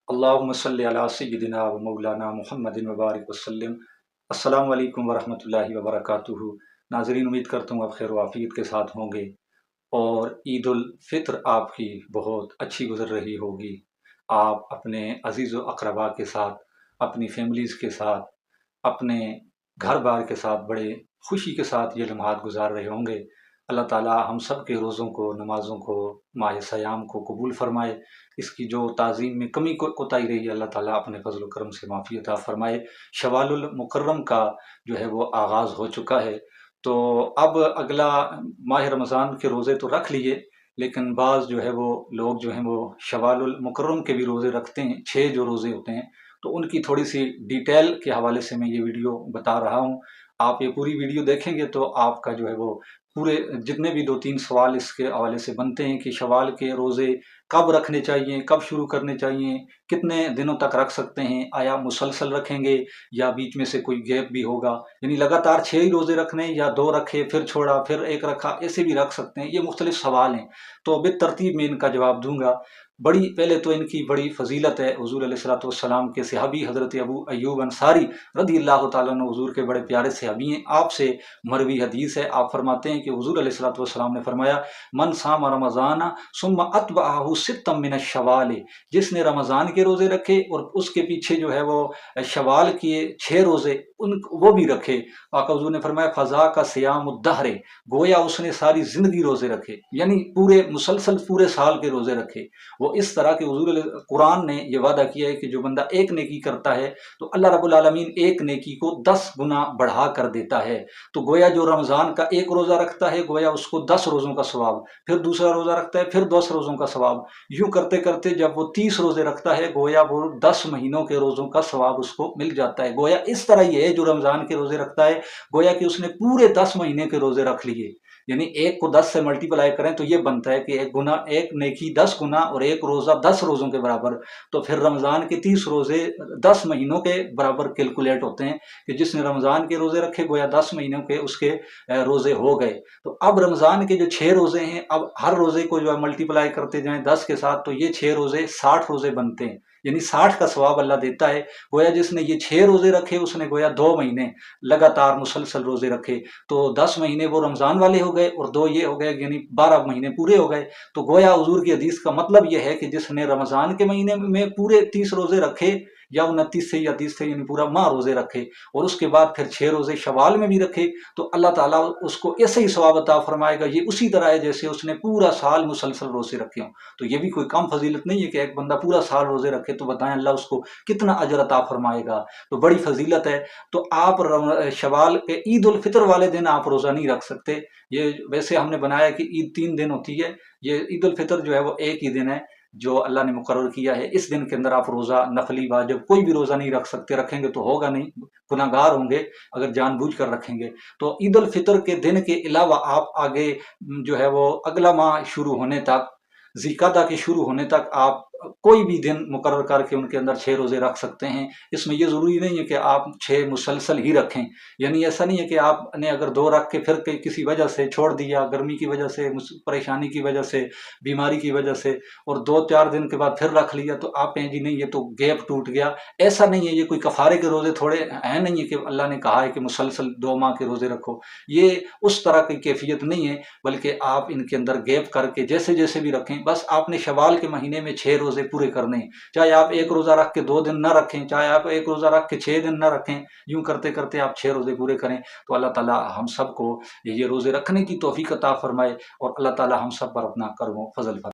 अल्लाहुम्मा सल्लि अला सय्यिदिना व मौलाना मुहम्मदिन व बारिक वसल्लम। अस्सलामु अलैकुम व रहमतुल्लाहि व बरकातुहू। नाज़रीन, उम्मीद करता हूँ आप खैर व आफियत के साथ होंगे और ईद उल फित्र आपकी बहुत अच्छी गुजर रही होगी। आप अपने अजीज़ व अक़रबा के साथ, अपनी फैमिलीज़ के साथ, अपने घर बार के साथ बड़े खुशी के साथ ये लम्हात गुजार रहे होंगे। अल्लाह ताला हम सब के रोज़ों को, नमाज़ों को, माह सयाम को कबूल फ़रमाए। इसकी जो ताज़ीम में कमी कोताही रही है, अल्लाह ताला अपने फ़ज़ल व करम से माफ़ी अता फ़रमाए। शवालुल मुकर्रम का जो है वो आगाज़ हो चुका है, तो अब अगला माह रमज़ान के रोज़े तो रख लिए, लेकिन बाज़ जो है वो लोग जो हैं वो शवालुल मुकर्रम के भी रोज़े रखते हैं। 6 जो रोज़े होते हैं, तो उनकी थोड़ी सी डिटेल के हवाले से मैं ये वीडियो बता रहा हूँ। आप ये पूरी वीडियो देखेंगे तो आपका जो है वो पूरे जितने भी 2-3 सवाल इसके हवाले से बनते हैं कि शवाल के रोज़े कब रखने चाहिए, कब शुरू करने चाहिए, कितने दिनों तक रख सकते हैं, आया मुसलसल रखेंगे या बीच में से कोई गैप भी होगा, यानी लगातार 6 ही रोज़े रखने या 2 रखे फिर छोड़ा फिर 1 रखा, ऐसे भी रख सकते हैं। ये मुख्तलिफ सवाल हैं, तो बितरतीब मैं इनका जवाब दूंगा। पहले तो इनकी बड़ी फजीलत है। हुज़ूर अलैहिस्सलातु वस्सलाम के सहाबी हज़रत अबू अय्यूब अंसारी रज़ियल्लाहु ताला अन्हु हुज़ूर के बड़े प्यारे सहाबी हैं। आपसे मरवी हदीस है, आप फरमाते हैं कि हुज़ूर अलैहिस्सलातु वस्सलाम ने फरमाया, मन साम रमज़ाना सुम्मा अतबअहु सित्तम मिन शव्वाल, जिसने रमज़ान के रोज़े रखे और उसके पीछे जो है वो शवाल के 6 रोज़े उन वो भी रखे। आका हुज़ूर ने फरमाया, फ़ज़ा का सियाम दहरे, गोया उसने सारी ज़िंदगी रोज़े रखे, यानी पूरे मुसलसल पूरे साल के रोज़े रखे। वो इस तरह के हुज़ूर कुरान ने ये वादा किया है कि जो बंदा एक नेकी करता है तो अल्लाह रब्बुल आलमीन एक नेकी को 10 गुना बढ़ा कर देता है। तो गोया जो रमज़ान का एक रोज़ा रखता है, गोया उसको 10 रोज़ों का सवाब, फिर दूसरा रोज़ा रखता है, फिर 10 रोज़ों का सवाब, यूँ करते करते जब वो 30 रोज़े रखता है, गोया वो 10 महीनों के रोज़ों का सवाब उसको मिल जाता है। गोया इस तरह ही है जो रमज़ान के रोज़े रखता है, गोया कि उसने पूरे 10 महीने के रोज़े रख लिए। यानी 1 को 10 से मल्टीप्लाई करें तो ये बनता है कि एक नेकी 10 गुना और एक रोज़ा 10 रोज़ों के बराबर। तो फिर रमज़ान के 30 रोज़े 10 महीनों के बराबर कैलकुलेट होते हैं कि जिसने रमज़ान के रोज़े रखे गोया 10 महीनों के उसके रोज़े हो गए। तो अब रमज़ान के जो 6 रोज़े हैं, अब हर रोज़े को जो है मल्टीप्लाई करते जाएँ 10 के साथ, तो ये 6 रोज़े 60 रोज़े बनते हैं, यानी 60 का सवाब अल्लाह देता है। गोया जिसने ये 6 रोज़े रखे उसने गोया 2 महीने लगातार मुसलसल रोज़े रखे, तो 10 महीने वो रमज़ान वाले हो गए और 2 ये हो गए, यानी 12 महीने पूरे हो गए। तो गोया हुज़ूर की हदीस का मतलब ये है कि जिसने रमज़ान के महीने में पूरे 30 रोज़े रखे या 29 से या 30 से, यानी पूरा माह रोज़े रखे और उसके बाद फिर 6 रोज़े शवाल में भी रखे, तो अल्लाह ताला उसको ऐसे ही सवाब अता फरमाएगा। ये उसी तरह है जैसे उसने पूरा साल मुसलसल रोज़े रखे हों। तो ये भी कोई कम फजीलत नहीं है कि एक बंदा पूरा साल रोज़े रखे, तो बताएं अल्लाह उसको कितना अजर अता फरमाएगा। तो बड़ी फजीलत है। तो आप शवाल के ईद उल फितर वाले दिन आप रोज़ा नहीं रख सकते। ये वैसे हमने बनाया कि ईद 3 दिन होती है, ये ईद उल फितर जो है वो एक ही दिन है जो अल्लाह ने मुकर्रर किया है। इस दिन के अंदर आप रोज़ा नफली वाजिब कोई भी रोज़ा नहीं रख सकते, रखेंगे तो होगा नहीं, गुनाहगार होंगे अगर जानबूझ कर रखेंगे। तो ईद उल फितर के दिन के अलावा आप आगे जो है वो अगला माह शुरू होने तक, ज़िलक़अदा के शुरू होने तक आप कोई भी दिन मुकर्रर करके उनके अंदर 6 रोज़े रख सकते हैं। इसमें ये ज़रूरी नहीं है कि आप 6 मुसलसल ही रखें, यानी ऐसा नहीं है कि आपने अगर 2 रख के फिर किसी वजह से छोड़ दिया, गर्मी की वजह से, परेशानी की वजह से, बीमारी की वजह से, और 2-4 दिन के बाद फिर रख लिया, तो आप कहें जी नहीं ये तो गैप टूट गया। ऐसा नहीं है, ये कोई कफ़ारे के रोज़े थोड़े हैं, नहीं है कि अल्लाह ने कहा है कि मुसलसल 2 माह के रोज़े रखो। ये उस तरह की कैफियत नहीं है, बल्कि आप इनके अंदर गैप करके जैसे जैसे भी रखें, बस आपने शवाल के महीने में 6 रोज़े पूरे करने हैं। चाहे आप 1 रोज़ा रख के 2 दिन ना रखें, चाहे आप 1 रोज़ा रख के 6 दिन ना रखें, यूँ करते करते आप 6 रोज़े पूरे करें। तो अल्लाह ताला हम सबको ये रोज़े रखने की तौफ़ीक़ अता फ़रमाए और अल्लाह ताला हम सब पर अपना करम व फ़ज़ल